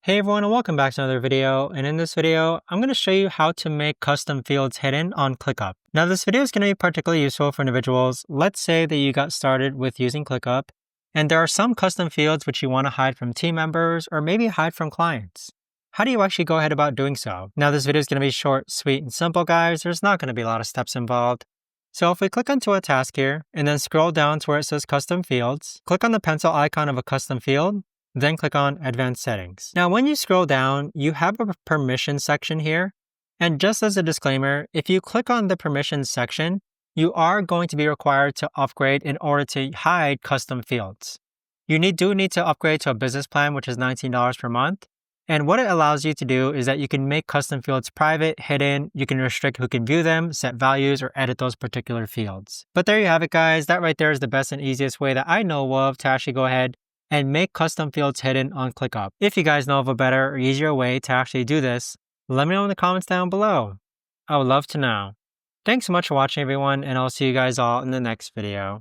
Hey everyone, and welcome back to another video. And in this video, I'm going to show you how to make custom fields hidden on ClickUp. Now this video is going to be particularly useful for individuals. Let's say that you got started with using ClickUp, and there are some custom fields which you want to hide from team members or maybe hide from clients. How do you actually go ahead about doing so? Now this video is going to be short, sweet, and simple, guys. There's not going to be a lot of steps involved. So if we click onto a task here, and then scroll down to where it says custom fields, click on the pencil icon of a custom field, then click on Advanced Settings. Now, when you scroll down, you have a permission section here. And just as a disclaimer, if you click on the permissions section, you are going to be required to upgrade in order to hide custom fields. You do need to upgrade to a business plan, which is $19 per month. And what it allows you to do is that you can make custom fields private, hidden, you can restrict who can view them, set values, or edit those particular fields. But there you have it, guys. That right there is the best and easiest way that I know of to actually go ahead and make custom fields hidden on ClickUp. If you guys know of a better or easier way to actually do this, let me know in the comments down below. I would love to know. Thanks so much for watching, everyone, and I'll see you guys all in the next video.